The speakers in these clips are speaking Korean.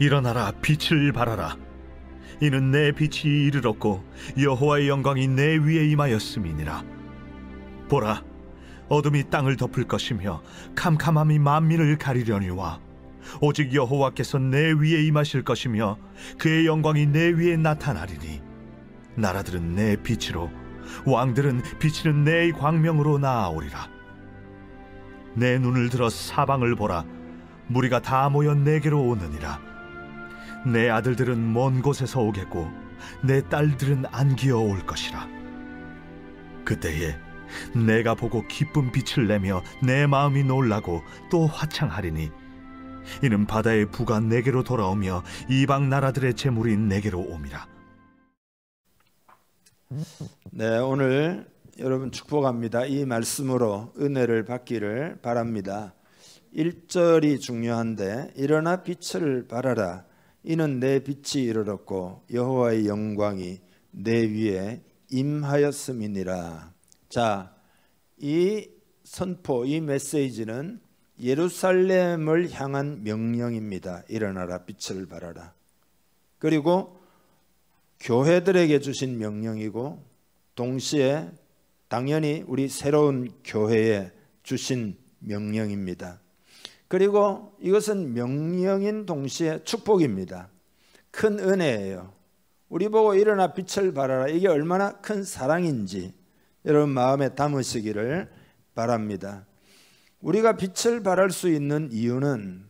일어나라, 빛을 발하라. 이는 내 빛이 이르렀고 여호와의 영광이 내 위에 임하였음이니라. 보라, 어둠이 땅을 덮을 것이며 캄캄함이 만민을 가리려니와 오직 여호와께서 내 위에 임하실 것이며 그의 영광이 내 위에 나타나리니 나라들은 내 빛으로 왕들은 비치는 내 광명으로 나아오리라. 내 눈을 들어 사방을 보라. 무리가 다 모여 내게로 오느니라. 내 아들들은 먼 곳에서 오겠고 내 딸들은 안기어 올 것이라. 그때에 내가 보고 기쁜 빛을 내며 내 마음이 놀라고 또 화창하리니 이는 바다의 부가 내게로 돌아오며 이방 나라들의 재물이 내게로 옴이라. 네, 오늘 여러분 축복합니다. 이 말씀으로 은혜를 받기를 바랍니다. 1절이 중요한데, 일어나 빛을 발하라. 이는 내 빛이 이르렀고 여호와의 영광이 내 위에 임하였음이니라. 자, 이 선포, 이 메시지는 예루살렘을 향한 명령입니다. 일어나라, 빛을 발하라. 그리고 교회들에게 주신 명령이고, 동시에 당연히 우리 새로운 교회에 주신 명령입니다. 그리고 이것은 명령인 동시에 축복입니다. 큰 은혜예요. 우리 보고 일어나 빛을 발하라. 이게 얼마나 큰 사랑인지 여러분 마음에 담으시기를 바랍니다. 우리가 빛을 발할 수 있는 이유는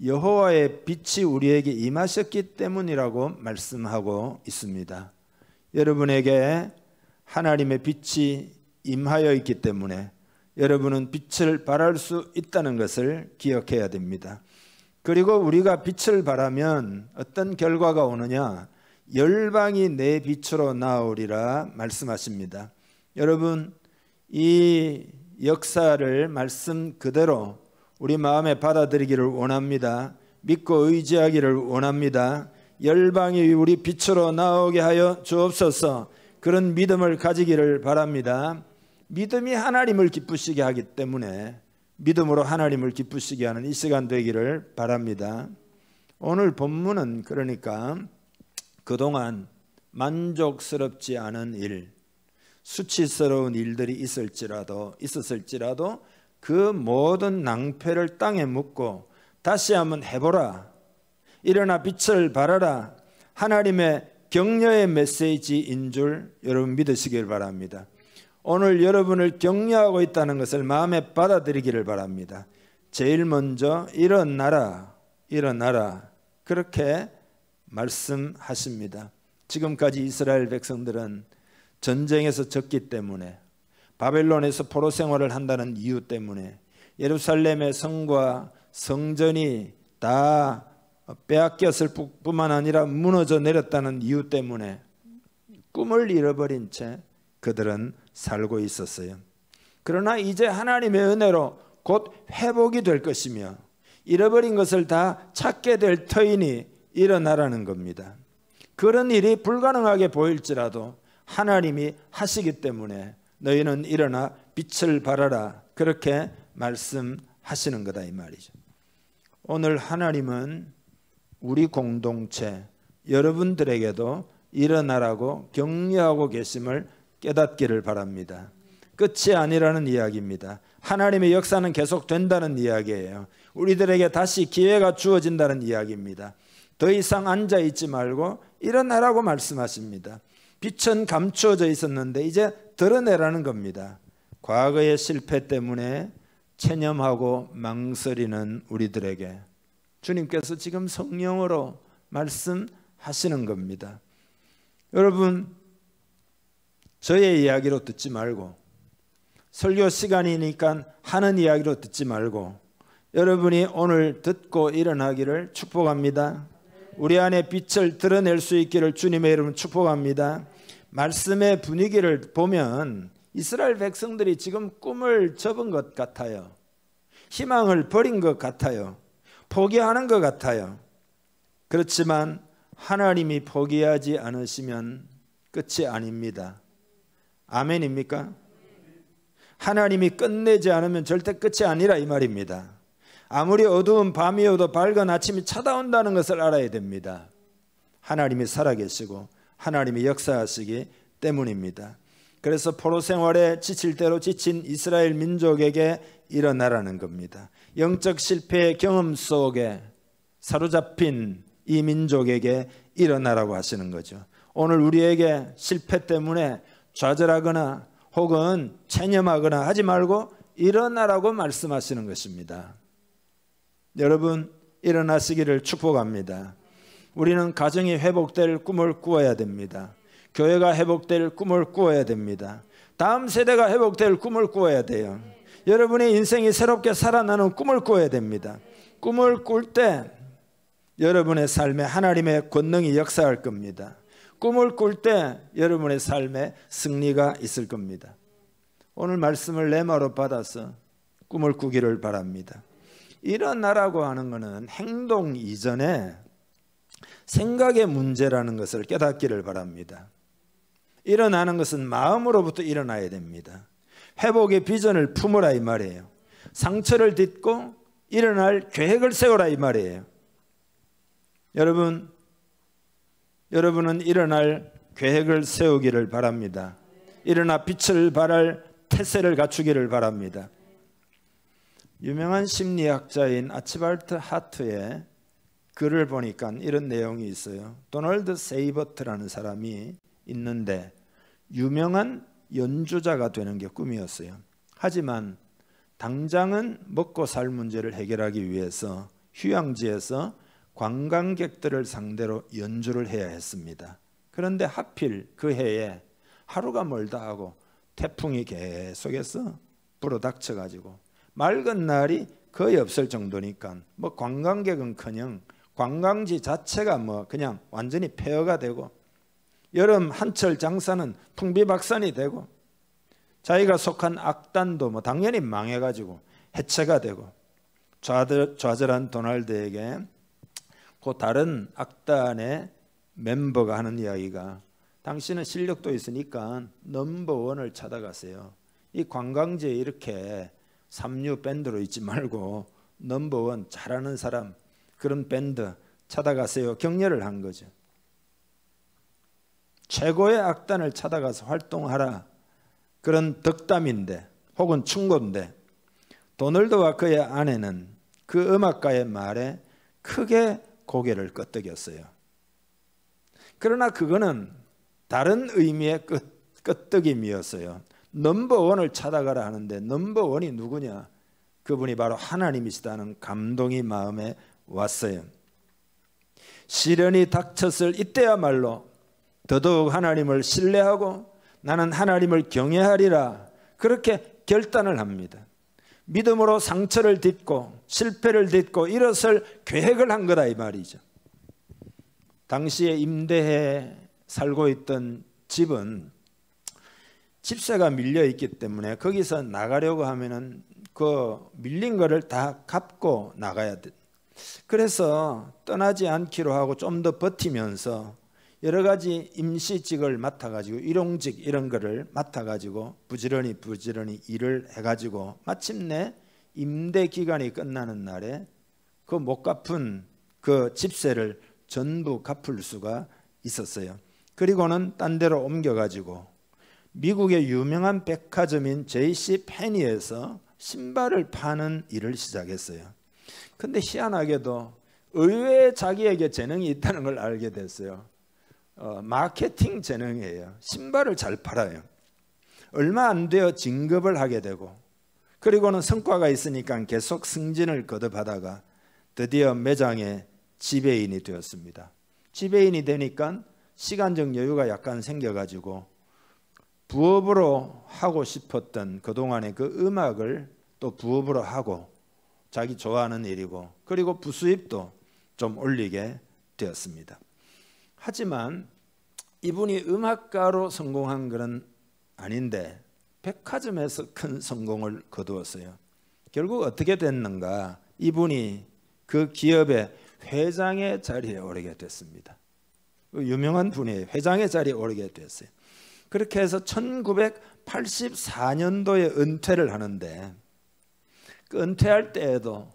여호와의 빛이 우리에게 임하셨기 때문이라고 말씀하고 있습니다. 여러분에게 하나님의 빛이 임하여 있기 때문에 여러분은 빛을 발할 수 있다는 것을 기억해야 됩니다. 그리고 우리가 빛을 발하면 어떤 결과가 오느냐? 열방이 내 빛으로 나오리라 말씀하십니다. 여러분, 이 역사를 말씀 그대로 우리 마음에 받아들이기를 원합니다. 믿고 의지하기를 원합니다. 열방이 우리 빛으로 나오게 하여 주옵소서. 그런 믿음을 가지기를 바랍니다. 믿음이 하나님을 기쁘시게 하기 때문에 믿음으로 하나님을 기쁘시게 하는 이 시간 되기를 바랍니다. 오늘 본문은 그러니까 그동안 만족스럽지 않은 일, 수치스러운 일들이 있었을지라도 그 모든 낭패를 땅에 묻고 다시 한번 해보라, 일어나 빛을 발하라, 하나님의 격려의 메시지인 줄 여러분 믿으시길 바랍니다. 오늘 여러분을 격려하고 있다는 것을 마음에 받아들이기를 바랍니다. 제일 먼저 일어나라, 일어나라, 그렇게 말씀하십니다. 지금까지 이스라엘 백성들은 전쟁에서 졌기 때문에, 바벨론에서 포로 생활을 한다는 이유 때문에, 예루살렘의 성과 성전이 다 빼앗겼을 뿐만 아니라 무너져 내렸다는 이유 때문에 꿈을 잃어버린 채 그들은 살고 있었어요. 그러나 이제 하나님의 은혜로 곧 회복이 될 것이며 잃어버린 것을 다 찾게 될 터이니 일어나라는 겁니다. 그런 일이 불가능하게 보일지라도 하나님이 하시기 때문에 너희는 일어나 빛을 발하라, 그렇게 말씀하시는 거다 이 말이죠. 오늘 하나님은 우리 공동체 여러분들에게도 일어나라고 격려하고 계심을 깨닫기를 바랍니다. 끝이 아니라는 이야기입니다. 하나님의 역사는 계속된다는 이야기예요. 우리들에게 다시 기회가 주어진다는 이야기입니다. 더 이상 앉아있지 말고 일어나라고 말씀하십니다. 빛은 감추어져 있었는데 이제 드러내라는 겁니다. 과거의 실패 때문에 체념하고 망설이는 우리들에게 주님께서 지금 성령으로 말씀하시는 겁니다. 여러분, 저의 이야기로 듣지 말고, 설교 시간이니까 하는 이야기로 듣지 말고, 여러분이 오늘 듣고 일어나기를 축복합니다. 우리 안에 빛을 드러낼 수 있기를 주님의 이름으로 축복합니다. 말씀의 분위기를 보면 이스라엘 백성들이 지금 꿈을 접은 것 같아요. 희망을 버린 것 같아요. 포기하는 것 같아요. 그렇지만 하나님이 포기하지 않으시면 끝이 아닙니다. 아멘입니까? 하나님이 끝내지 않으면 절대 끝이 아니라 이 말입니다. 아무리 어두운 밤이어도 밝은 아침이 찾아온다는 것을 알아야 됩니다. 하나님이 살아계시고 하나님이 역사하시기 때문입니다. 그래서 포로 생활에 지칠 대로 지친 이스라엘 민족에게 일어나라는 겁니다. 영적 실패의 경험 속에 사로잡힌 이 민족에게 일어나라고 하시는 거죠. 오늘 우리에게 실패 때문에 좌절하거나 혹은 체념하거나 하지 말고 일어나라고 말씀하시는 것입니다. 여러분, 일어나시기를 축복합니다. 우리는 가정이 회복될 꿈을 꾸어야 됩니다. 교회가 회복될 꿈을 꾸어야 됩니다. 다음 세대가 회복될 꿈을 꾸어야 돼요. 여러분의 인생이 새롭게 살아나는 꿈을 꾸어야 됩니다. 꿈을 꿀 때 여러분의 삶에 하나님의 권능이 역사할 겁니다. 꿈을 꿀 때 여러분의 삶에 승리가 있을 겁니다. 오늘 말씀을 레마로 받아서 꿈을 꾸기를 바랍니다. 일어나라고 하는 것은 행동 이전에 생각의 문제라는 것을 깨닫기를 바랍니다. 일어나는 것은 마음으로부터 일어나야 됩니다. 회복의 비전을 품으라 이 말이에요. 상처를 딛고 일어날 계획을 세우라 이 말이에요. 여러분은 일어날 계획을 세우기를 바랍니다. 일어나 빛을 발할 태세를 갖추기를 바랍니다. 유명한 심리학자인 아치발트 하트의 글을 보니까 이런 내용이 있어요. 도널드 세이버트라는 사람이 있는데 유명한 연주자가 되는 게 꿈이었어요. 하지만 당장은 먹고 살 문제를 해결하기 위해서 휴양지에서 관광객들을 상대로 연주를 해야 했습니다. 그런데 하필 그 해에 하루가 멀다 하고 태풍이 계속해서 불어닥쳐가지고 맑은 날이 거의 없을 정도니까 뭐 관광객은커녕 관광지 자체가 뭐 그냥 완전히 폐허가 되고 여름 한철 장사는 풍비박산이 되고 자기가 속한 악단도 뭐 당연히 망해가지고 해체가 되고 좌절한 도널드에게 그 다른 악단의 멤버가 하는 이야기가 당신은 실력도 있으니까 넘버원을 찾아가세요. 이 관광지에 이렇게 삼류 밴드로 있지 말고 넘버원 잘하는 사람 그런 밴드 찾아가세요. 격려를 한 거죠. 최고의 악단을 찾아가서 활동하라. 그런 덕담인데 혹은 충고인데 도널드와 그의 아내는 그 음악가의 말에 크게 고개를 끄덕였어요. 그러나 그거는 다른 의미의 끄덕임이었어요. 넘버원을 찾아가라 하는데 넘버원이 누구냐? 그분이 바로 하나님이시다는 감동이 마음에 왔어요. 시련이 닥쳤을 이때야말로 더더욱 하나님을 신뢰하고 나는 하나님을 경외하리라 그렇게 결단을 합니다. 믿음으로 상처를 딛고 실패를 딛고 일어설 계획을 한 거다 이 말이죠. 당시에 임대해 살고 있던 집은 집세가 밀려 있기 때문에 거기서 나가려고 하면은 그 밀린 거를 다 갚고 나가야 돼. 그래서 떠나지 않기로 하고 좀 더 버티면서 여러 가지 임시직을 맡아가지고 일용직 이런 거를 맡아가지고 부지런히 일을 해가지고 마침내 임대 기간이 끝나는 날에 그 못 갚은 그 집세를 전부 갚을 수가 있었어요. 그리고는 딴 데로 옮겨가지고 미국의 유명한 백화점인 JC 페니에서 신발을 파는 일을 시작했어요. 근데 희한하게도 의외의 자기에게 재능이 있다는 걸 알게 됐어요. 마케팅 재능이에요. 신발을 잘 팔아요. 얼마 안 되어 진급을 하게 되고 그리고는 성과가 있으니까 계속 승진을 거듭하다가 드디어 매장의 지배인이 되었습니다. 지배인이 되니까 시간적 여유가 약간 생겨가지고 부업으로 하고 싶었던 그동안의 그 음악을 또 부업으로 하고 자기 좋아하는 일이고 그리고 부수입도 좀 올리게 되었습니다. 하지만 이분이 음악가로 성공한 것은 아닌데 백화점에서 큰 성공을 거두었어요. 결국 어떻게 됐는가? 이분이 그 기업의 회장의 자리에 오르게 됐습니다. 유명한 분이에요. 회장의 자리에 오르게 됐어요. 그렇게 해서 1984년도에 은퇴를 하는데 그 은퇴할 때에도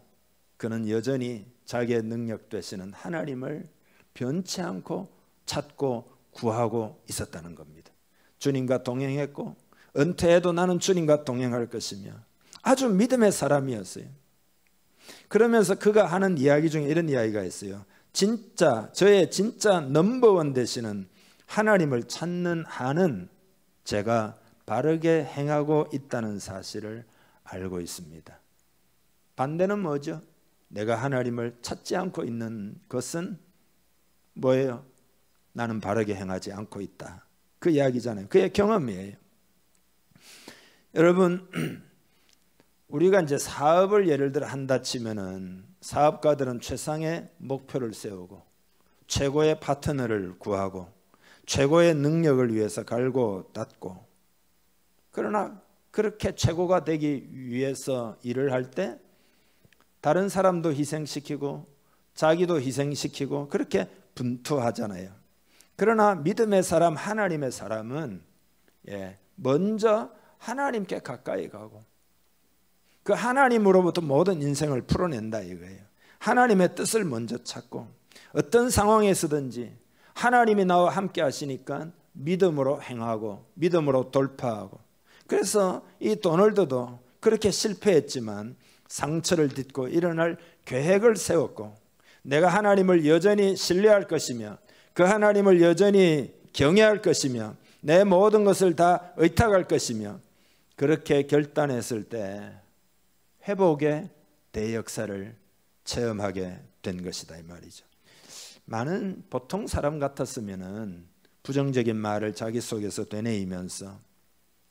그는 여전히 자기의 능력 되시는 하나님을 변치 않고 찾고 구하고 있었다는 겁니다. 주님과 동행했고 은퇴해도 나는 주님과 동행할 것이며 아주 믿음의 사람이었어요. 그러면서 그가 하는 이야기 중에 이런 이야기가 있어요. 저의 진짜 넘버원 되시는 하나님을 찾는 한은 제가 바르게 행하고 있다는 사실을 알고 있습니다. 반대는 뭐죠? 내가 하나님을 찾지 않고 있는 것은 뭐예요? 나는 바르게 행하지 않고 있다. 그 이야기잖아요. 그의 경험이에요. 여러분, 우리가 이제 사업을 예를 들어 한다 치면은 사업가들은 최상의 목표를 세우고 최고의 파트너를 구하고 최고의 능력을 위해서 갈고 닦고, 그러나 그렇게 최고가 되기 위해서 일을 할 때 다른 사람도 희생시키고 자기도 희생시키고 그렇게 분투하잖아요. 그러나 믿음의 사람, 하나님의 사람은 먼저 하나님께 가까이 가고 그 하나님으로부터 모든 인생을 풀어낸다 이거예요. 하나님의 뜻을 먼저 찾고 어떤 상황에서든지 하나님이 나와 함께 하시니까 믿음으로 행하고 믿음으로 돌파하고, 그래서 이 도널드도 그렇게 실패했지만 상처를 딛고 일어날 계획을 세웠고 내가 하나님을 여전히 신뢰할 것이며 그 하나님을 여전히 경외할 것이며 내 모든 것을 다 의탁할 것이며 그렇게 결단했을 때 회복의 대역사를 체험하게 된 것이다 이 말이죠. 많은 보통 사람 같았으면은 부정적인 말을 자기 속에서 되뇌이면서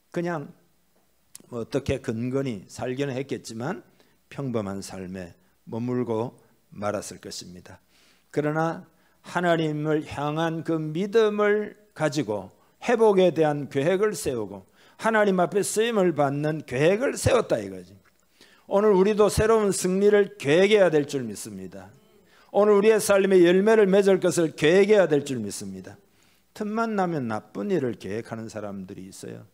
그냥 뭐 어떻게 근근히 살기는 했겠지만 평범한 삶에 머물고 말았을 것입니다. 그러나 하나님을 향한 그 믿음을 가지고 회복에 대한 계획을 세우고 하나님 앞에 쓰임을 받는 계획을 세웠다 이거지. 오늘 우리도 새로운 승리를 계획해야 될 줄 믿습니다. 오늘 우리의 삶에 열매를 맺을 것을 계획해야 될 줄 믿습니다. 틈만 나면 나쁜 일을 계획하는 사람들이 있어요.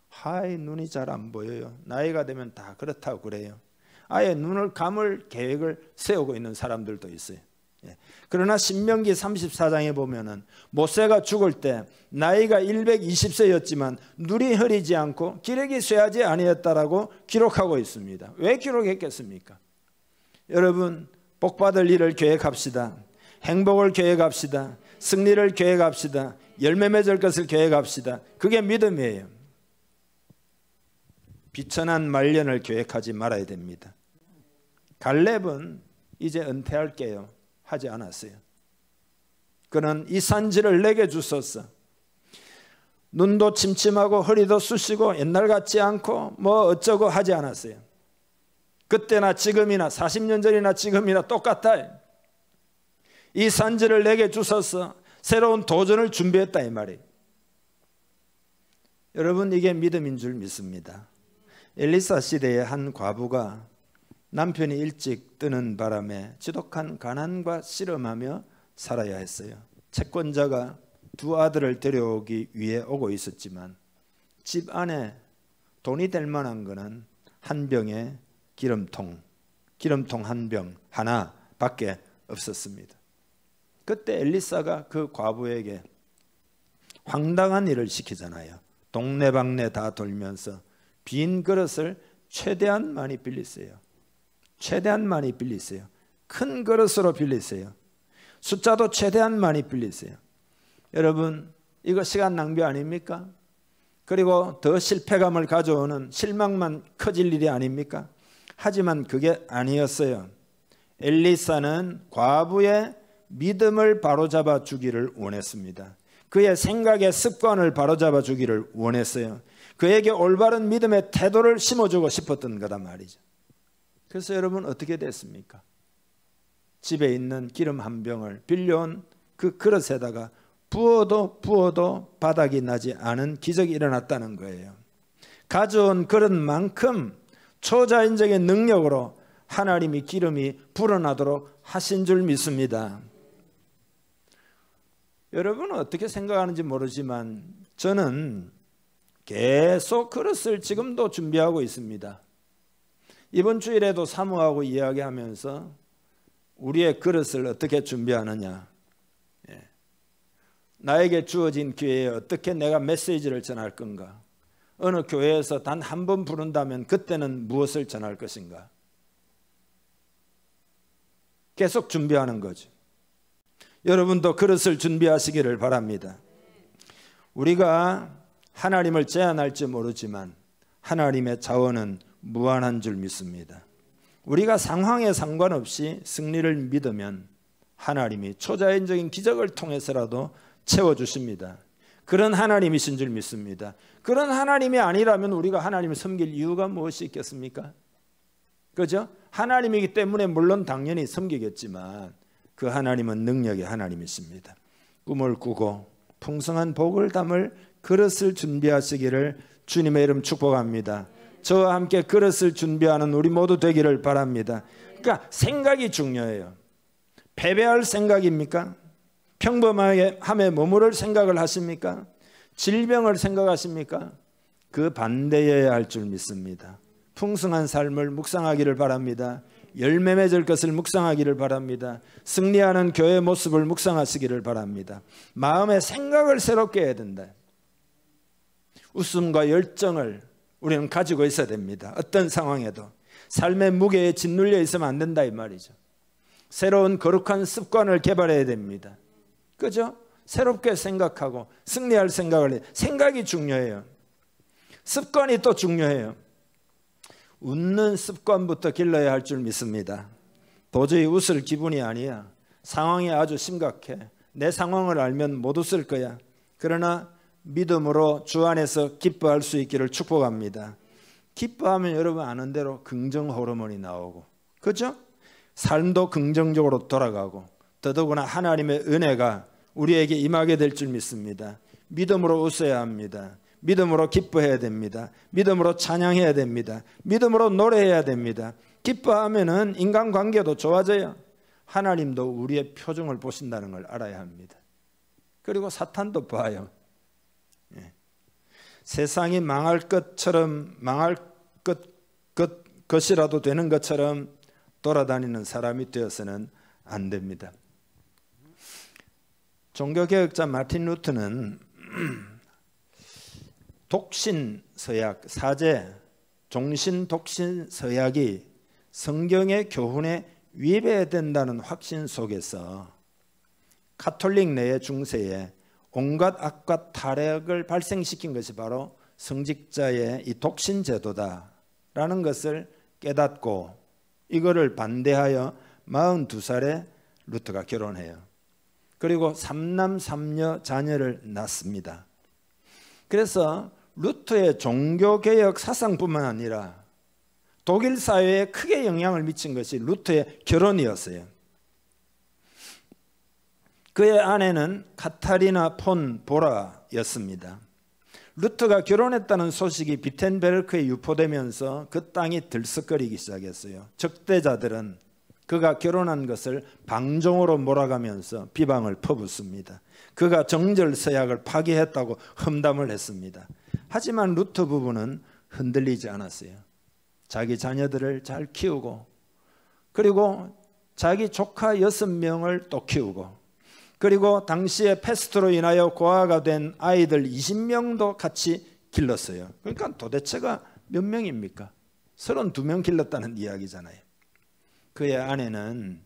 하이 눈이 잘 안 보여요. 나이가 되면 다 그렇다고 그래요. 아예 눈을 감을 계획을 세우고 있는 사람들도 있어요. 그러나 신명기 34장에 보면은 모세가 죽을 때 나이가 120세였지만 눈이 흐리지 않고 기력이 쇠하지 아니었다라고 기록하고 있습니다. 왜 기록했겠습니까? 여러분, 복받을 일을 계획합시다. 행복을 계획합시다. 승리를 계획합시다. 열매 맺을 것을 계획합시다. 그게 믿음이에요. 비천한 말년을 계획하지 말아야 됩니다. 갈렙은 이제 은퇴할게요 하지 않았어요. 그는 이 산지를 내게 주소서. 눈도 침침하고 허리도 쑤시고 옛날 같지 않고 뭐 어쩌고 하지 않았어요. 그때나 지금이나 40년 전이나 지금이나 똑같아요. 이 산지를 내게 주소서. 새로운 도전을 준비했다 이 말이에요. 여러분, 이게 믿음인 줄 믿습니다. 엘리사 시대의 한 과부가 남편이 일찍 뜨는 바람에 지독한 가난과 씨름하며 살아야 했어요. 채권자가 두 아들을 데려오기 위해 오고 있었지만 집 안에 돈이 될 만한 거는 한 병의 기름통 한 병 하나밖에 없었습니다. 그때 엘리사가 그 과부에게 황당한 일을 시키잖아요. 동네방네 다 돌면서 빈 그릇을 최대한 많이 빌리세요. 최대한 많이 빌리세요. 큰 그릇으로 빌리세요. 숫자도 최대한 많이 빌리세요. 여러분, 이거 시간 낭비 아닙니까? 그리고 더 실패감을 가져오는 실망만 커질 일이 아닙니까? 하지만 그게 아니었어요. 엘리사는 과부의 믿음을 바로잡아 주기를 원했습니다. 그의 생각의 습관을 바로잡아 주기를 원했어요. 그에게 올바른 믿음의 태도를 심어주고 싶었던 거단 말이죠. 그래서 여러분 어떻게 됐습니까? 집에 있는 기름 한 병을 빌려온 그 그릇에다가 부어도 바닥이 나지 않은 기적이 일어났다는 거예요. 가져온 그릇만큼 초자연적인 능력으로 하나님이 기름이 불어나도록 하신 줄 믿습니다. 여러분은 어떻게 생각하는지 모르지만 저는 계속 그릇을 지금도 준비하고 있습니다. 이번 주일에도 사모하고 이야기하면서 우리의 그릇을 어떻게 준비하느냐, 나에게 주어진 기회에 어떻게 내가 메시지를 전할 건가, 어느 교회에서 단 한 번 부른다면 그때는 무엇을 전할 것인가, 계속 준비하는 거죠. 여러분도 그릇을 준비하시기를 바랍니다. 우리가 하나님을 제한할지 모르지만 하나님의 자원은 무한한 줄 믿습니다. 우리가 상황에 상관없이 승리를 믿으면 하나님이 초자연적인 기적을 통해서라도 채워주십니다. 그런 하나님이신 줄 믿습니다. 그런 하나님이 아니라면 우리가 하나님을 섬길 이유가 무엇이 있겠습니까? 그죠? 하나님이기 때문에 물론 당연히 섬기겠지만 그 하나님은 능력의 하나님이십니다. 꿈을 꾸고 풍성한 복을 담을 그릇을 준비하시기를 주님의 이름 축복합니다. 저와 함께 그릇을 준비하는 우리 모두 되기를 바랍니다. 그러니까 생각이 중요해요. 패배할 생각입니까? 평범함에 머무를 생각을 하십니까? 질병을 생각하십니까? 그 반대여야 할 줄 믿습니다. 풍성한 삶을 묵상하기를 바랍니다. 열매 맺을 것을 묵상하기를 바랍니다. 승리하는 교회의 모습을 묵상하시기를 바랍니다. 마음의 생각을 새롭게 해야 된다. 웃음과 열정을 우리는 가지고 있어야 됩니다. 어떤 상황에도 삶의 무게에 짓눌려 있으면 안 된다 이 말이죠. 새로운 거룩한 습관을 개발해야 됩니다. 그죠? 새롭게 생각하고 승리할 생각을 해요. 생각이 중요해요. 습관이 또 중요해요. 웃는 습관부터 길러야 할 줄 믿습니다. 도저히 웃을 기분이 아니야. 상황이 아주 심각해. 내 상황을 알면 못 웃을 거야. 그러나 믿음으로 주 안에서 기뻐할 수 있기를 축복합니다. 기뻐하면 여러분 아는 대로 긍정 호르몬이 나오고, 그죠? 삶도 긍정적으로 돌아가고, 더더구나 하나님의 은혜가 우리에게 임하게 될 줄 믿습니다. 믿음으로 웃어야 합니다. 믿음으로 기뻐해야 됩니다. 믿음으로 찬양해야 됩니다. 믿음으로 노래해야 됩니다. 기뻐하면은 인간관계도 좋아져요. 하나님도 우리의 표정을 보신다는 걸 알아야 합니다. 그리고 사탄도 봐요. 세상이 망할 것처럼 망할 것이라도 되는 것처럼 돌아다니는 사람이 되어서는 안 됩니다. 종교개혁자 마틴 루터는 독신서약, 사제, 종신독신서약이 성경의 교훈에 위배된다는 확신 속에서 가톨릭 내의 중세에 온갖 악과 타락을 발생시킨 것이 바로 성직자의 이 독신제도다라는 것을 깨닫고 이거를 반대하여 42살에 루터가 결혼해요. 그리고 3남 3녀 자녀를 낳습니다. 그래서 루터의 종교개혁 사상뿐만 아니라 독일 사회에 크게 영향을 미친 것이 루터의 결혼이었어요. 그의 아내는 카타리나 폰 보라였습니다. 루터가 결혼했다는 소식이 비텐베르크에 유포되면서 그 땅이 들썩거리기 시작했어요. 적대자들은 그가 결혼한 것을 방종으로 몰아가면서 비방을 퍼붓습니다. 그가 정절서약을 파기했다고 험담을 했습니다. 하지만 루터 부부는 흔들리지 않았어요. 자기 자녀들을 잘 키우고, 그리고 자기 조카 6명을 또 키우고, 그리고 당시에 패스트로 인하여 고아가 된 아이들 20명도 같이 길렀어요. 그러니까 도대체가 몇 명입니까? 32명 길렀다는 이야기잖아요. 그의 아내는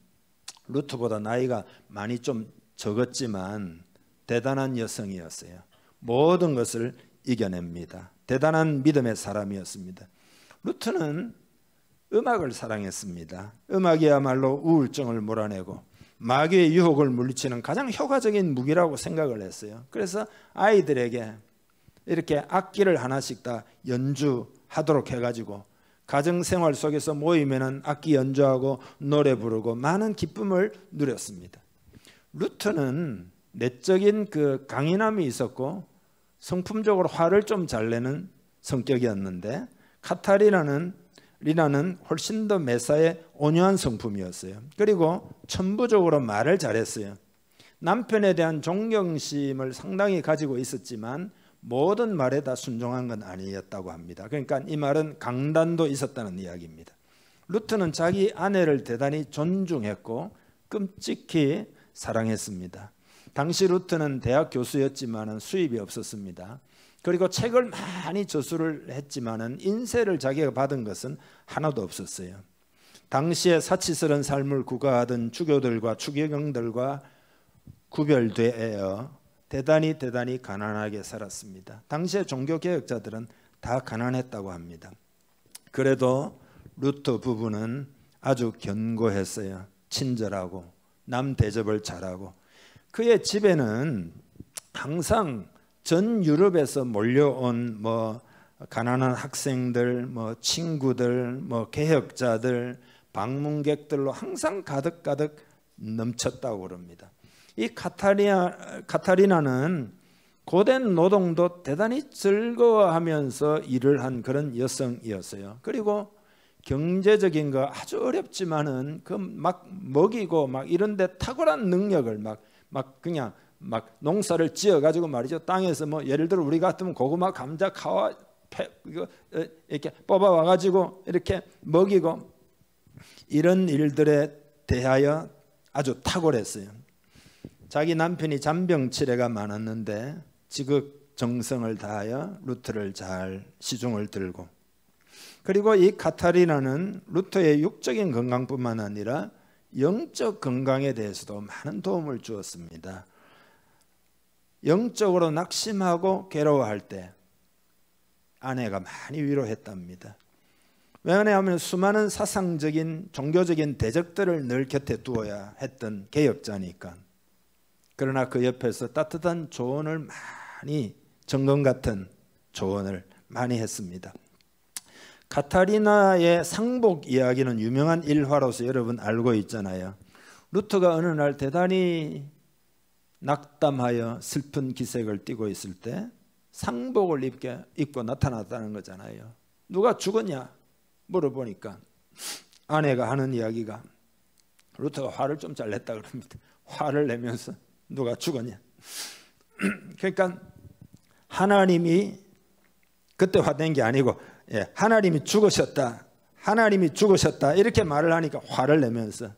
루터보다 나이가 많이 좀 적었지만 대단한 여성이었어요. 모든 것을 이겨냅니다. 대단한 믿음의 사람이었습니다. 루터는 음악을 사랑했습니다. 음악이야말로 우울증을 몰아내고 마귀의 유혹을 물리치는 가장 효과적인 무기라고 생각을 했어요. 그래서 아이들에게 이렇게 악기를 하나씩 다 연주하도록 해가지고 가정생활 속에서 모이면은 악기 연주하고 노래 부르고 많은 기쁨을 누렸습니다. 루터는 내적인 그 강인함이 있었고 성품적으로 화를 좀 잘 내는 성격이었는데, 카타리나는 훨씬 더 매사에 온유한 성품이었어요. 그리고 천부적으로 말을 잘했어요. 남편에 대한 존경심을 상당히 가지고 있었지만 모든 말에 다 순종한 건 아니었다고 합니다. 그러니까 이 말은 강단도 있었다는 이야기입니다. 루트는 자기 아내를 대단히 존중했고 끔찍히 사랑했습니다. 당시 루트는 대학 교수였지만 수입이 없었습니다. 그리고 책을 많이 저술을 했지만 인세를 자기가 받은 것은 하나도 없었어요. 당시에 사치스러운 삶을 구가하던 주교들과 추기경들과 구별되어 대단히 가난하게 살았습니다. 당시의 종교개혁자들은 다 가난했다고 합니다. 그래도 루터 부부는 아주 견고했어요. 친절하고 남 대접을 잘하고. 그의 집에는 항상 전 유럽에서 몰려온 가난한 학생들, 친구들, 개혁자들, 방문객들로 항상 가득 넘쳤다고 그럽니다. 이 카타리나는 고된 노동도 대단히 즐거워하면서 일을 한 그런 여성이었어요. 그리고 경제적인 거 아주 어렵지만은 그 막 먹이고 막 이런데 탁월한 능력을 그냥 농사를 지어 가지고 말이죠. 땅에서 예를 들어 우리 같으면 고구마, 감자, 카와 이거 이렇게 뽑아 와 가지고 이렇게 먹이고 이런 일들에 대하여 아주 탁월했어요. 자기 남편이 잔병치레가 많았는데 지극정성을 다하여 루터를 잘 시중을 들고, 그리고 이 카타리나는 루터의 육적인 건강뿐만 아니라 영적 건강에 대해서도 많은 도움을 주었습니다. 영적으로 낙심하고 괴로워할 때 아내가 많이 위로했답니다. 왜냐하면 수많은 사상적인 종교적인 대적들을 늘 곁에 두어야 했던 개혁자니까. 그러나 그 옆에서 따뜻한 조언을 많이, 정금 같은 조언을 많이 했습니다. 카타리나의 상복 이야기는 유명한 일화로서 여러분 알고 있잖아요. 루터가 어느 날 대단히 낙담하여 슬픈 기색을 띠고 있을 때 상복을 입고 나타났다는 거잖아요. 누가 죽었냐 물어보니까 아내가 하는 이야기가, 루터가 화를 좀 잘 냈다 그럽니다. 화를 내면서 누가 죽었냐. 그러니까 하나님이, 그때 화낸 게 아니고 하나님이 죽으셨다, 하나님이 죽으셨다 이렇게 말을 하니까 화를 내면서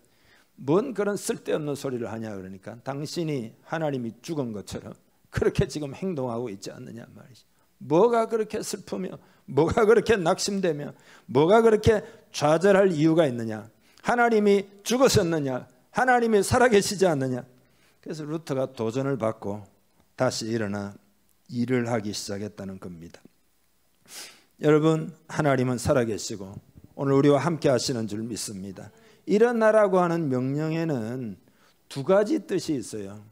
뭔 그런 쓸데없는 소리를 하냐 그러니까 당신이 하나님이 죽은 것처럼 그렇게 지금 행동하고 있지 않느냐 말이죠. 뭐가 그렇게 슬프며 뭐가 그렇게 낙심되며 뭐가 그렇게 좌절할 이유가 있느냐. 하나님이 죽으셨느냐, 하나님이 살아계시지 않느냐. 그래서 루터가 도전을 받고 다시 일어나 일을 하기 시작했다는 겁니다. 여러분, 하나님은 살아계시고 오늘 우리와 함께 하시는 줄 믿습니다. 일어나라고 하는 명령에는 두 가지 뜻이 있어요.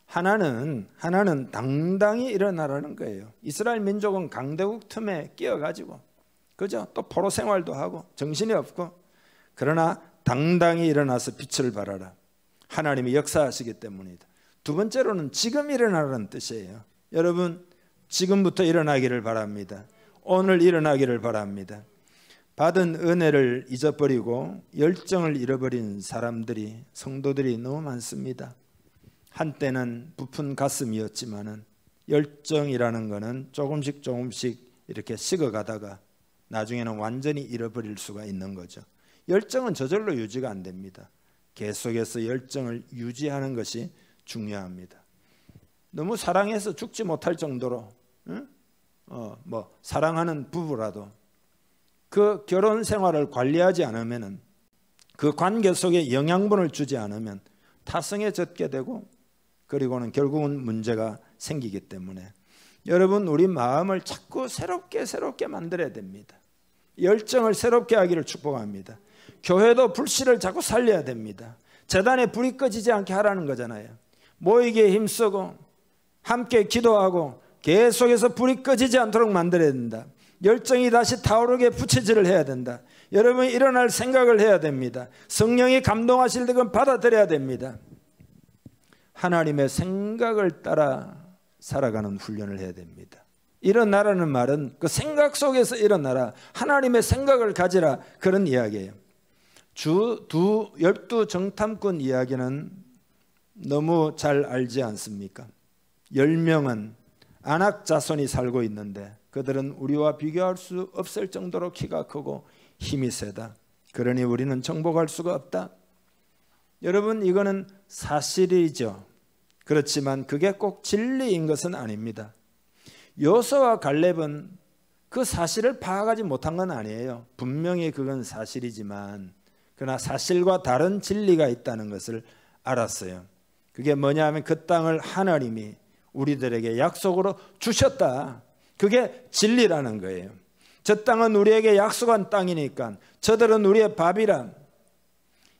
하나는 당당히 일어나라는 거예요. 이스라엘 민족은 강대국 틈에 끼어가지고 그죠? 또 포로 생활도 하고 정신이 없고, 그러나 당당히 일어나서 빛을 발하라. 하나님이 역사하시기 때문이다. 두 번째로는 지금 일어나라는 뜻이에요. 여러분, 지금부터 일어나기를 바랍니다. 오늘 일어나기를 바랍니다. 받은 은혜를 잊어버리고 열정을 잃어버린 사람들이, 성도들이 너무 많습니다. 한때는 부푼 가슴이었지만은 열정이라는 것은 조금씩 이렇게 식어가다가 나중에는 완전히 잃어버릴 수가 있는 거죠. 열정은 저절로 유지가 안 됩니다. 계속해서 열정을 유지하는 것이 중요합니다. 너무 사랑해서 죽지 못할 정도로 사랑하는 부부라도 그 결혼 생활을 관리하지 않으면, 그 관계 속에 영양분을 주지 않으면 타성에 젖게 되고, 그리고는 결국은 문제가 생기기 때문에 여러분, 우리 마음을 자꾸 새롭게 만들어야 됩니다. 열정을 새롭게 하기를 축복합니다. 교회도 불씨를 자꾸 살려야 됩니다. 제단에 불이 꺼지지 않게 하라는 거잖아요. 모이기에 힘쓰고 함께 기도하고 계속해서 불이 꺼지지 않도록 만들어야 된다. 열정이 다시 타오르게 부채질을 해야 된다. 여러분이 일어날 생각을 해야 됩니다. 성령이 감동하실 때 그건 받아들여야 됩니다. 하나님의 생각을 따라 살아가는 훈련을 해야 됩니다. 일어나라는 말은 그 생각 속에서 일어나라, 하나님의 생각을 가지라, 그런 이야기예요. 12 정탐꾼 이야기는 너무 잘 알지 않습니까? 10명은 안악 자손이 살고 있는데 그들은 우리와 비교할 수 없을 정도로 키가 크고 힘이 세다. 그러니 우리는 정복할 수가 없다. 여러분, 이거는 사실이죠. 그렇지만 그게 꼭 진리인 것은 아닙니다. 여호수아와 갈렙은 그 사실을 파악하지 못한 건 아니에요. 분명히 그건 사실이지만 그러나 사실과 다른 진리가 있다는 것을 알았어요. 그게 뭐냐 하면 그 땅을 하나님이 우리들에게 약속으로 주셨다. 그게 진리라는 거예요. 저 땅은 우리에게 약속한 땅이니까 저들은 우리의 밥이란,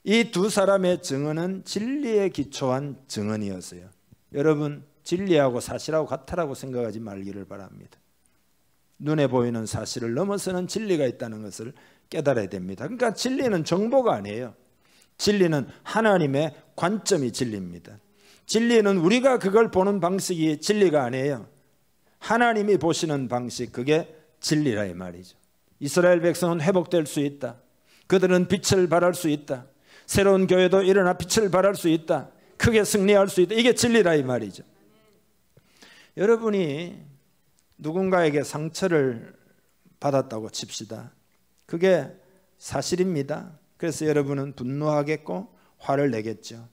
이 두 사람의 증언은 진리에 기초한 증언이었어요. 여러분, 진리하고 사실하고 같다라고 생각하지 말기를 바랍니다. 눈에 보이는 사실을 넘어서는 진리가 있다는 것을 깨달아야 됩니다. 그러니까 진리는 정보가 아니에요. 진리는 하나님의 관점이 진리입니다. 진리는 우리가 그걸 보는 방식이 진리가 아니에요. 하나님이 보시는 방식, 그게 진리라 이 말이죠. 이스라엘 백성은 회복될 수 있다. 그들은 빛을 발할 수 있다. 새로운 교회도 일어나 빛을 발할 수 있다. 크게 승리할 수 있다. 이게 진리라 이 말이죠. 여러분이 누군가에게 상처를 받았다고 칩시다. 그게 사실입니다. 그래서 여러분은 분노하겠고 화를 내겠죠.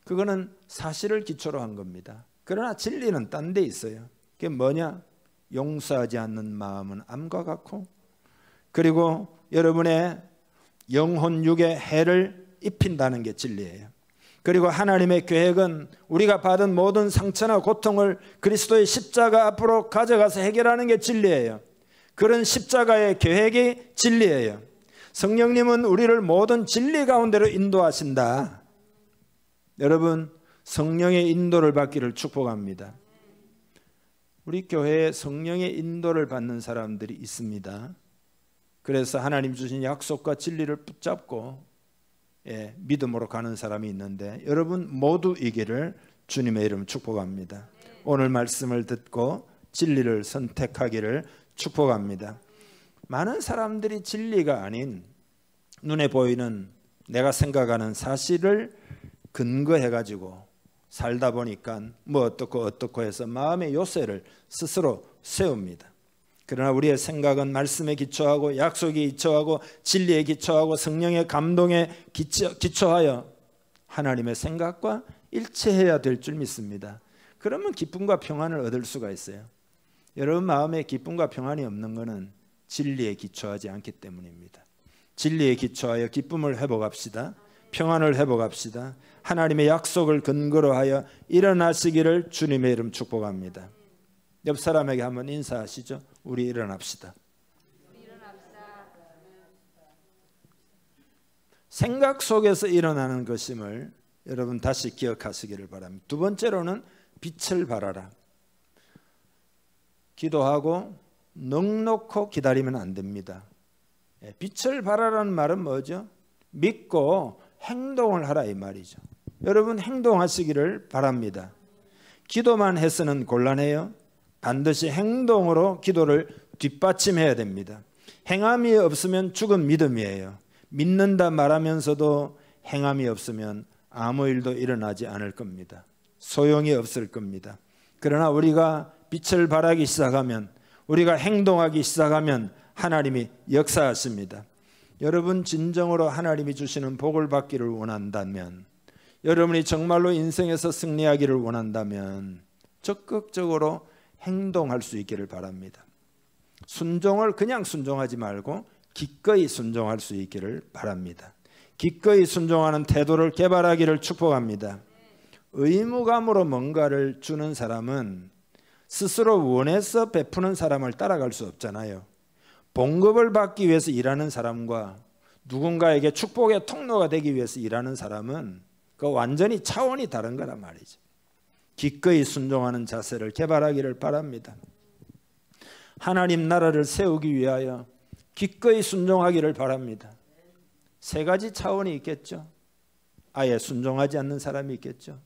그거는 사실을 기초로 한 겁니다. 그러나 진리는 딴 데 있어요. 그게 뭐냐? 용서하지 않는 마음은 암과 같고, 그리고 여러분의 영혼 육에 해를 입힌다는 게 진리예요. 그리고 하나님의 계획은 우리가 받은 모든 상처나 고통을 그리스도의 십자가 앞으로 가져가서 해결하는 게 진리예요. 그런 십자가의 계획이 진리예요. 성령님은 우리를 모든 진리 가운데로 인도하신다. 여러분, 성령의 인도를 받기를 축복합니다. 우리 교회에 성령의 인도를 받는 사람들이 있습니다. 그래서 하나님 주신 약속과 진리를 붙잡고 믿음으로 가는 사람이 있는데, 여러분 모두이기를 주님의 이름 축복합니다. 오늘 말씀을 듣고 진리를 선택하기를 축복합니다. 많은 사람들이 진리가 아닌 눈에 보이는 내가 생각하는 사실을 근거해 가지고 살다 보니까 뭐 어떻고 해서 마음의 요새를 스스로 세웁니다. 그러나 우리의 생각은 말씀에 기초하고 약속에 기초하고 진리에 기초하고 성령의 감동에 기초하여 하나님의 생각과 일치해야 될 줄 믿습니다. 그러면 기쁨과 평안을 얻을 수가 있어요. 여러분 마음에 기쁨과 평안이 없는 것은 진리에 기초하지 않기 때문입니다. 진리에 기초하여 기쁨을 회복합시다. 평안을 회복합시다. 하나님의 약속을 근거로 하여 일어나시기를 주님의 이름 축복합니다. 옆 사람에게 한번 인사하시죠. 우리 일어납시다. 생각 속에서 일어나는 것임을 여러분 다시 기억하시기를 바랍니다. 두 번째로는 빛을 발하라. 기도하고 넉넉히 기다리면 안 됩니다. 빛을 발하라는 말은 뭐죠? 믿고 행동을 하라 이 말이죠. 여러분 행동하시기를 바랍니다. 기도만 해서는 곤란해요. 반드시 행동으로 기도를 뒷받침해야 됩니다. 행함이 없으면 죽은 믿음이에요. 믿는다 말하면서도 행함이 없으면 아무 일도 일어나지 않을 겁니다. 소용이 없을 겁니다. 그러나 우리가 빛을 발하기 시작하면, 우리가 행동하기 시작하면 하나님이 역사하십니다. 여러분 진정으로 하나님이 주시는 복을 받기를 원한다면, 여러분이 정말로 인생에서 승리하기를 원한다면 적극적으로 행동할 수 있기를 바랍니다. 순종을 그냥 순종하지 말고 기꺼이 순종할 수 있기를 바랍니다. 기꺼이 순종하는 태도를 개발하기를 축복합니다. 의무감으로 뭔가를 주는 사람은 스스로 원해서 베푸는 사람을 따라갈 수 없잖아요. 봉급을 받기 위해서 일하는 사람과 누군가에게 축복의 통로가 되기 위해서 일하는 사람은 그 완전히 차원이 다른 거란 말이죠. 기꺼이 순종하는 자세를 개발하기를 바랍니다. 하나님 나라를 세우기 위하여 기꺼이 순종하기를 바랍니다. 세 가지 차원이 있겠죠. 아예 순종하지 않는 사람이 있겠죠.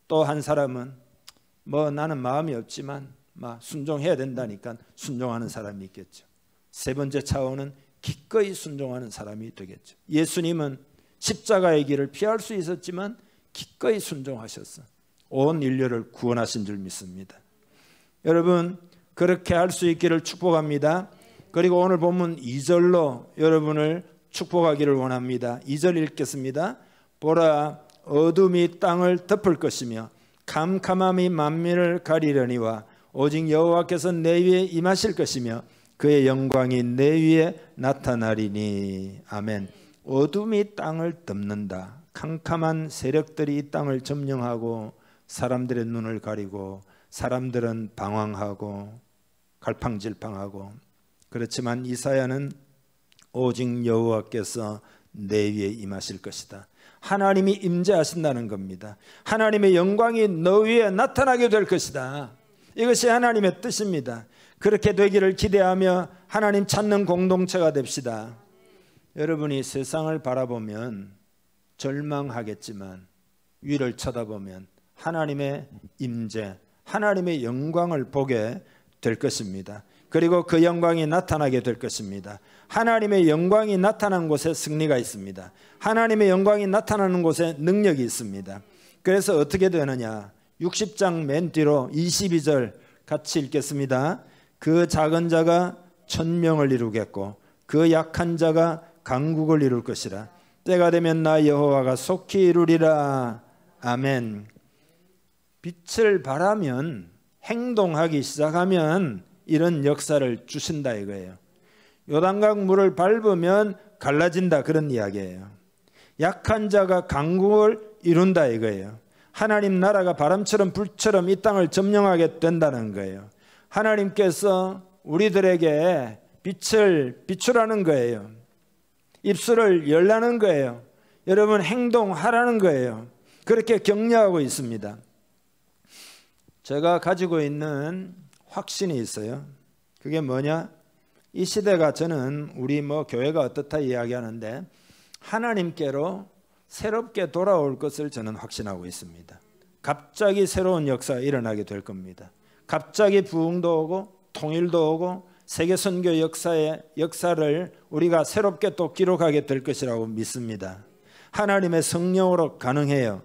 또 한 사람은 뭐 나는 마음이 없지만 순종해야 된다니까 순종하는 사람이 있겠죠. 세 번째 차원은 기꺼이 순종하는 사람이 되겠죠. 예수님은 십자가의 길을 피할 수 있었지만 기꺼이 순종하셨어. 온 인류를 구원하신 줄 믿습니다. 여러분 그렇게 할 수 있기를 축복합니다. 그리고 오늘 본문 2절로 여러분을 축복하기를 원합니다. 2절 읽겠습니다. 보라, 어둠이 땅을 덮을 것이며 캄캄함이 만민을 가리려니와 오직 여호와께서 내 위에 임하실 것이며 그의 영광이 내 위에 나타나리니. 아멘. 어둠이 땅을 덮는다. 캄캄한 세력들이 이 땅을 점령하고 사람들의 눈을 가리고 사람들은 방황하고 갈팡질팡하고, 그렇지만 이사야는 오직 여호와께서 내 위에 임하실 것이다. 하나님이 임재하신다는 겁니다. 하나님의 영광이 너 위에 나타나게 될 것이다. 이것이 하나님의 뜻입니다. 그렇게 되기를 기대하며 하나님 찾는 공동체가 됩시다. 여러분이 세상을 바라보면 절망하겠지만 위를 쳐다보면 하나님의 임재, 하나님의 영광을 보게 될 것입니다. 그리고 그 영광이 나타나게 될 것입니다. 하나님의 영광이 나타난 곳에 승리가 있습니다. 하나님의 영광이 나타나는 곳에 능력이 있습니다. 그래서 어떻게 되느냐? 60장 맨 뒤로 22절 같이 읽겠습니다. 그 작은 자가 천명을 이루겠고 그 약한 자가 강국을 이룰 것이라. 때가 되면 나 여호와가 속히 이루리라. 아멘. 빛을 발하면, 행동하기 시작하면 이런 역사를 주신다 이거예요. 요단강 물을 밟으면 갈라진다, 그런 이야기예요. 약한 자가 강국을 이룬다 이거예요. 하나님 나라가 바람처럼 불처럼 이 땅을 점령하게 된다는 거예요. 하나님께서 우리들에게 빛을 비추라는 거예요. 입술을 열라는 거예요. 여러분 행동하라는 거예요. 그렇게 격려하고 있습니다. 제가 가지고 있는 확신이 있어요. 그게 뭐냐? 이 시대가, 저는 우리 교회가 어떻다 이야기하는데 하나님께로 새롭게 돌아올 것을 저는 확신하고 있습니다. 갑자기 새로운 역사가 일어나게 될 겁니다. 갑자기 부흥도 오고 통일도 오고 세계 선교 역사를 우리가 새롭게 또 기록하게 될 것이라고 믿습니다. 하나님의 성령으로 가능해요.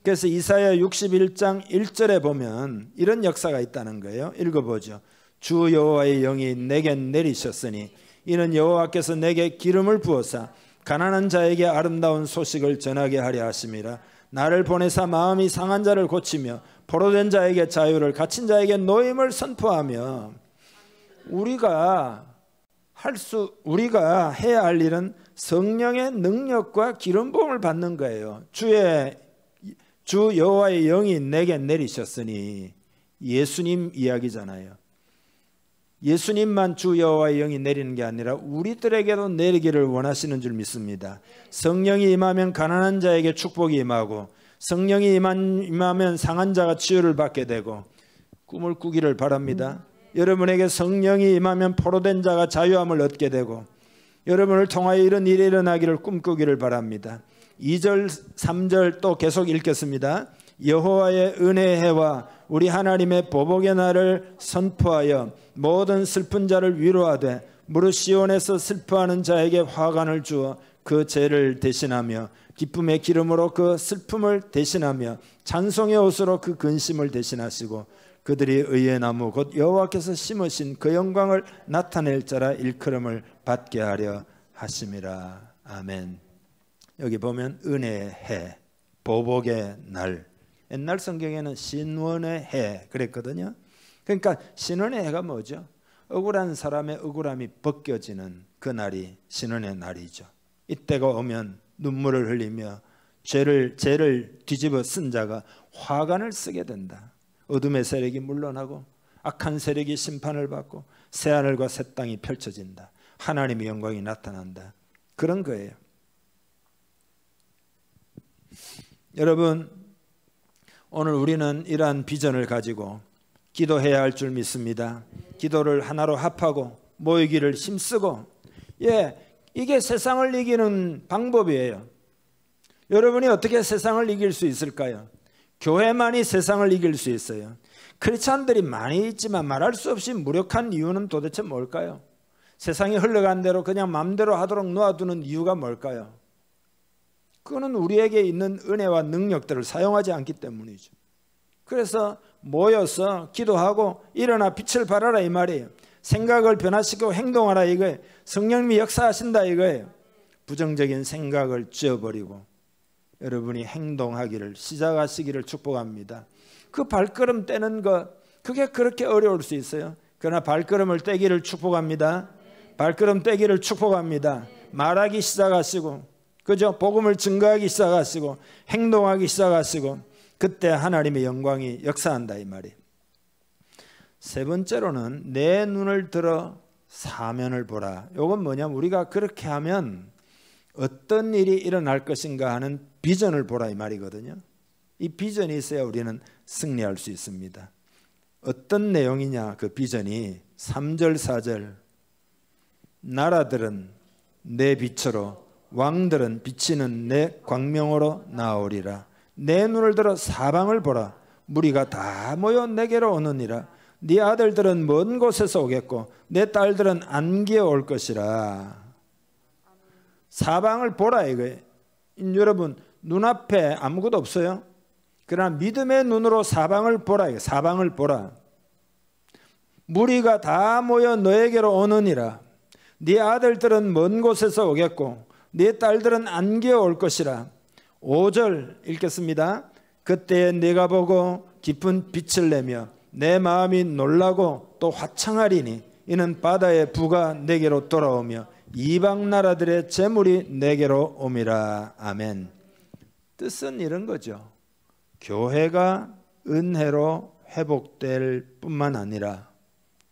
그래서 이사야 61장 1절에 보면 이런 역사가 있다는 거예요. 읽어보죠. 주 여호와의 영이 내게 내리셨으니 이는 여호와께서 내게 기름을 부어사 가난한 자에게 아름다운 소식을 전하게 하려 하심이라. 나를 보내사 마음이 상한 자를 고치며 포로된 자에게 자유를, 갇힌 자에게 노임을 선포하며. 우리가 해야 할 일은 성령의 능력과 기름 부음을 받는 거예요. 주 여호와의 영이 내게 내리셨으니, 예수님 이야기잖아요. 예수님만 주 여호와의 영이 내리는 게 아니라 우리들에게도 내리기를 원하시는 줄 믿습니다. 성령이 임하면 가난한 자에게 축복이 임하고, 성령이 임하면 상한 자가 치유를 받게 되고, 꿈을 꾸기를 바랍니다. 여러분에게 성령이 임하면 포로된 자가 자유함을 얻게 되고, 여러분을 통하여 이런 일이 일어나기를 꿈꾸기를 바랍니다. 2절 3절 또 계속 읽겠습니다. 여호와의 은혜의 해와 우리 하나님의 보복의 날을 선포하여 모든 슬픈 자를 위로하되 무릇 시온에서 슬퍼하는 자에게 화관을 주어 그 죄를 대신하며 기쁨의 기름으로 그 슬픔을 대신하며 찬송의 옷으로 그 근심을 대신하시고 그들이 의의 나무 곧 여호와께서 심으신 그 영광을 나타낼 자라 일컬음을 받게 하려 하심이라. 아멘. 여기 보면 은혜의 해, 보복의 날. 옛날 성경에는 신원의 해 그랬거든요. 그러니까 신원의 해가 뭐죠? 억울한 사람의 억울함이 벗겨지는 그 날이 신원의 날이죠. 이때가 오면 눈물을 흘리며 죄를 뒤집어 쓴 자가 화관을 쓰게 된다. 어둠의 세력이 물러나고 악한 세력이 심판을 받고 새하늘과 새 땅이 펼쳐진다. 하나님의 영광이 나타난다. 그런 거예요. 여러분, 오늘 우리는 이러한 비전을 가지고 기도해야 할 줄 믿습니다. 기도를 하나로 합하고 모이기를 힘쓰고, 이게 세상을 이기는 방법이에요. 여러분이 어떻게 세상을 이길 수 있을까요? 교회만이 세상을 이길 수 있어요. 크리스찬들이 많이 있지만 말할 수 없이 무력한 이유는 도대체 뭘까요? 세상이 흘러간 대로 그냥 마음대로 하도록 놓아두는 이유가 뭘까요? 그거는 우리에게 있는 은혜와 능력들을 사용하지 않기 때문이죠. 그래서 모여서 기도하고 일어나 빛을 발하라 이 말이에요. 생각을 변화시키고 행동하라 이거예요. 성령님이 역사하신다 이거예요. 부정적인 생각을 쥐어버리고 여러분이 행동하기를 시작하시기를 축복합니다. 그 발걸음 떼는 것, 그게 그렇게 어려울 수 있어요. 그러나 발걸음을 떼기를 축복합니다. 발걸음 떼기를 축복합니다. 말하기 시작하시고, 그죠? 복음을 증거하기 시작하시고 행동하기 시작하시고, 그때 하나님의 영광이 역사한다 이 말이에요. 세 번째로는 내 눈을 들어 사면을 보라. 이건 뭐냐면 우리가 그렇게 하면 어떤 일이 일어날 것인가 하는 비전을 보라 이 말이거든요. 이 비전이 있어야 우리는 승리할 수 있습니다. 어떤 내용이냐 그 비전이 3절 4절 나라들은 내 빛으로 왕들은 비치는 내 광명으로 나오리라. 내 눈을 들어 사방을 보라. 무리가 다 모여 내게로 오느니라. 네 아들들은 먼 곳에서 오겠고 내 딸들은 안기어 올 것이라. 사방을 보라 이거예요. 여러분 눈앞에 아무것도 없어요. 그러나 믿음의 눈으로 사방을 보라. 사방을 보라. 무리가 다 모여 너에게로 오느니라. 네 아들들은 먼 곳에서 오겠고 네 딸들은 안기어 올 것이라. 5절 읽겠습니다. 그때 내가 보고 깊은 빛을 내며 내 마음이 놀라고 또 화창하리니 이는 바다의 부가 내게로 돌아오며 이방 나라들의 재물이 내게로 옴이라. 아멘. 뜻은 이런 거죠. 교회가 은혜로 회복될 뿐만 아니라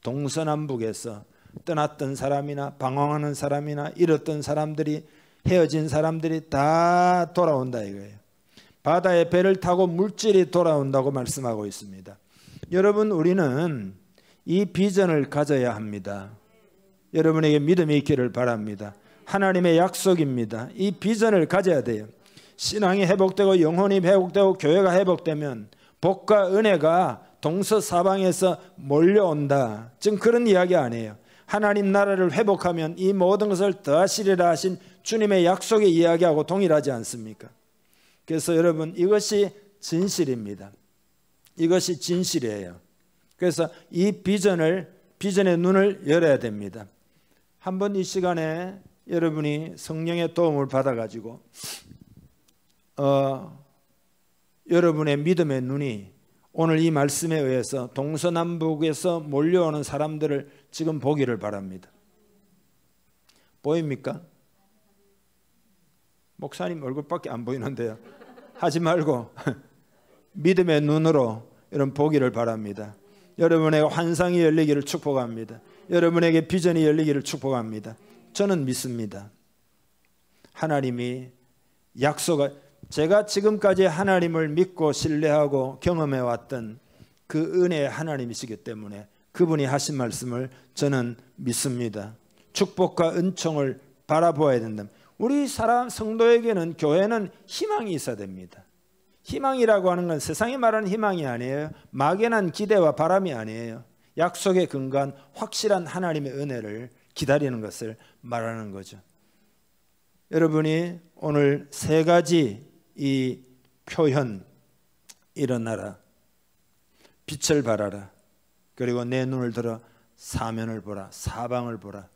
동서남북에서 떠났던 사람이나 방황하는 사람이나 잃었던 사람들이 헤어진 사람들이 다 돌아온다 이거예요. 바다의 배를 타고 물질이 돌아온다고 말씀하고 있습니다. 여러분 우리는 이 비전을 가져야 합니다. 여러분에게 믿음이 있기를 바랍니다. 하나님의 약속입니다. 이 비전을 가져야 돼요. 신앙이 회복되고 영혼이 회복되고 교회가 회복되면 복과 은혜가 동서사방에서 몰려온다. 지금 그런 이야기 아니에요. 하나님 나라를 회복하면 이 모든 것을 더하시리라 하신 주님의 약속의 이야기하고 동일하지 않습니까? 그래서 여러분 이것이 진실입니다. 이것이 진실이에요. 그래서 이 비전의 눈을 열어야 됩니다. 한번 이 시간에 여러분이 성령의 도움을 받아가지고 여러분의 믿음의 눈이 오늘 이 말씀에 의해서 동서남북에서 몰려오는 사람들을 지금 보기를 바랍니다. 보입니까? 목사님 얼굴밖에 안 보이는데요. 하지 말고 믿음의 눈으로 여러분 보기를 바랍니다. 여러분에게 환상이 열리기를 축복합니다. 여러분에게 비전이 열리기를 축복합니다. 저는 믿습니다. 하나님이 제가 지금까지 하나님을 믿고 신뢰하고 경험해 왔던 그 은혜의 하나님이시기 때문에 그분이 하신 말씀을 저는 믿습니다. 축복과 은총을 바라보아야 된다. 우리 성도에게는 교회는 희망이 있어야 됩니다. 희망이라고 하는 건 세상이 말하는 희망이 아니에요. 막연한 기대와 바람이 아니에요. 약속에 근거한 확실한 하나님의 은혜를 기다리는 것을 말하는 거죠. 여러분이 오늘 세 가지 이 표현, 일어나라, 빛을 발하라, 그리고 내 눈을 들어 사면을 보라, 사방을 보라,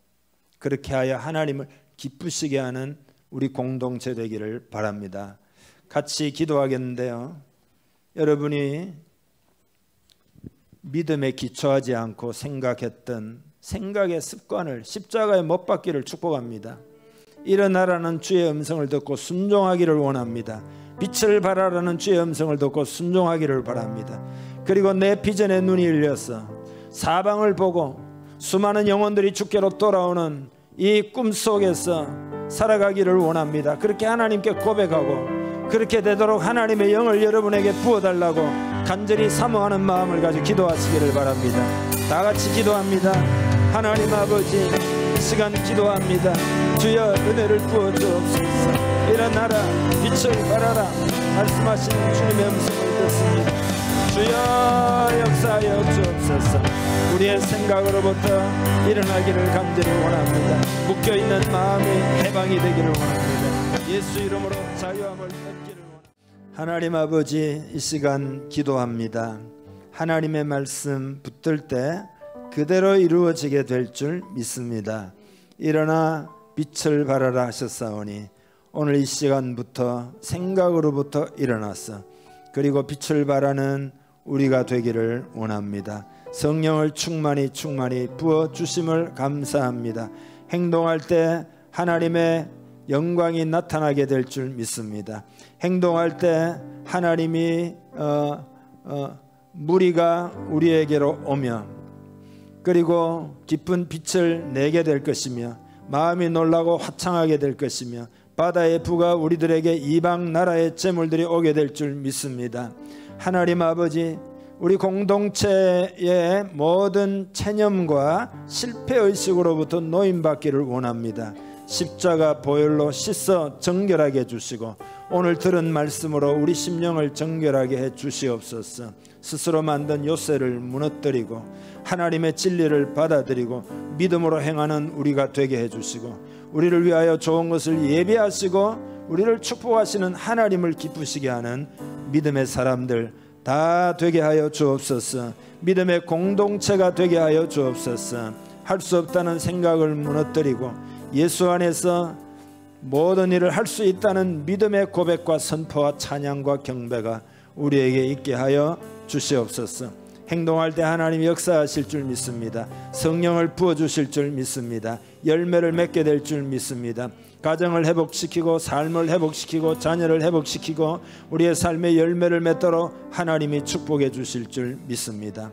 그렇게 하여 하나님을 기쁘시게 하는 우리 공동체 되기를 바랍니다. 같이 기도하겠는데요. 여러분이 믿음에 기초하지 않고 생각했던 생각의 습관을 십자가에 못 박기를 축복합니다. 일어나라는 주의 음성을 듣고 순종하기를 원합니다. 빛을 발하라는 주의 음성을 듣고 순종하기를 바랍니다. 그리고 내 비전의 눈이 열려서 사방을 보고 수많은 영혼들이 주께로 돌아오는 이 꿈속에서 살아가기를 원합니다. 그렇게 하나님께 고백하고 그렇게 되도록 하나님의 영을 여러분에게 부어달라고 간절히 사모하는 마음을 가지고 기도하시기를 바랍니다. 다 같이 기도합니다. 하나님 아버지, 이 시간 기도합니다. 주여 은혜를 부어주옵소서. 일어나라, 빛을 발하라 말씀하시는 주님의 음성을 듣습니다. 주여 역사하여 주옵소서. 우리의 생각으로부터 일어나기를 간절히 원합니다. 묶여있는 마음이 해방이 되기를 원합니다. 예수 이름으로 자유함을 얻기를 원합니다. 하나님 아버지, 이 시간 기도합니다. 하나님의 말씀 붙들 때 그대로 이루어지게 될 줄 믿습니다. 일어나 빛을 발하라 하셨사오니 오늘 이 시간부터 생각으로부터 일어나서 그리고 빛을 발하는 우리가 되기를 원합니다. 성령을 충만히 부어주심을 감사합니다. 행동할 때 하나님의 영광이 나타나게 될 줄 믿습니다. 행동할 때 하나님이 무리가 우리에게로 오며 그리고 기쁜 빛을 내게 될 것이며 마음이 놀라고 화창하게 될 것이며 바다의 부가 우리들에게 이방 나라의 재물들이 오게 될 줄 믿습니다. 하나님 아버지, 우리 공동체의 모든 체념과 실패의식으로부터 노임받기를 원합니다. 십자가 보혈로 씻어 정결하게 해주시고 오늘 들은 말씀으로 우리 심령을 정결하게 해주시옵소서. 스스로 만든 요새를 무너뜨리고 하나님의 진리를 받아들이고 믿음으로 행하는 우리가 되게 해주시고 우리를 위하여 좋은 것을 예비하시고 우리를 축복하시는 하나님을 기쁘시게 하는 믿음의 사람들 다 되게 하여 주옵소서. 믿음의 공동체가 되게 하여 주옵소서. 할 수 없다는 생각을 무너뜨리고 예수 안에서 모든 일을 할 수 있다는 믿음의 고백과 선포와 찬양과 경배가 우리에게 있게 하여 주시옵소서. 행동할 때 하나님 역사하실 줄 믿습니다. 성령을 부어주실 줄 믿습니다. 열매를 맺게 될 줄 믿습니다. 가정을 회복시키고 삶을 회복시키고 자녀를 회복시키고 우리의 삶의 열매를 맺도록 하나님이 축복해 주실 줄 믿습니다.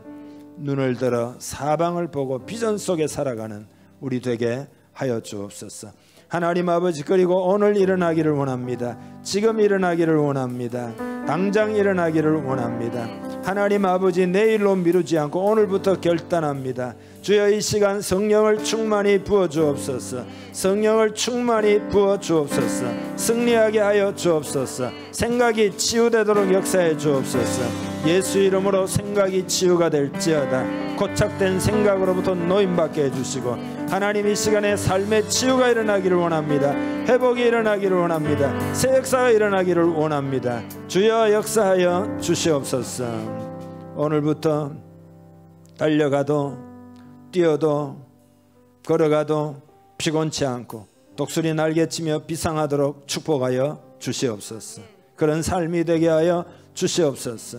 눈을 들어 사방을 보고 비전 속에 살아가는 우리 되게 하여 주옵소서. 하나님 아버지, 그리고 오늘 일어나기를 원합니다. 지금 일어나기를 원합니다. 당장 일어나기를 원합니다. 하나님 아버지, 내일로 미루지 않고 오늘부터 결단합니다. 주여, 이 시간 성령을 충만히 부어 주옵소서. 성령을 충만히 부어 주옵소서. 승리하게 하여 주옵소서. 생각이 치유되도록 역사해 주옵소서. 예수 이름으로 생각이 치유가 될지어다. 고착된 생각으로부터 노임받게 해주시고 하나님, 이 시간에 삶의 치유가 일어나기를 원합니다. 회복이 일어나기를 원합니다. 새 역사가 일어나기를 원합니다. 주여, 역사하여 주시옵소서. 오늘부터 달려가도 뛰어도 걸어가도 피곤치 않고 독수리 날개치며 비상하도록 축복하여 주시옵소서. 그런 삶이 되게 하여 주시옵소서.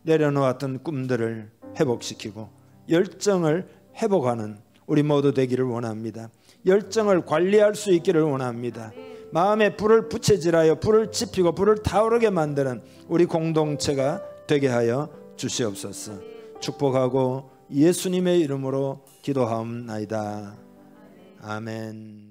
내려놓았던 꿈들을 회복시키고 열정을 회복하는 우리 모두 되기를 원합니다. 열정을 관리할 수 있기를 원합니다. 마음에 불을 부채질하여 불을 지피고 불을 타오르게 만드는 우리 공동체가 되게 하여 주시옵소서. 축복하고 예수님의 이름으로 기도하옵나이다. 아멘.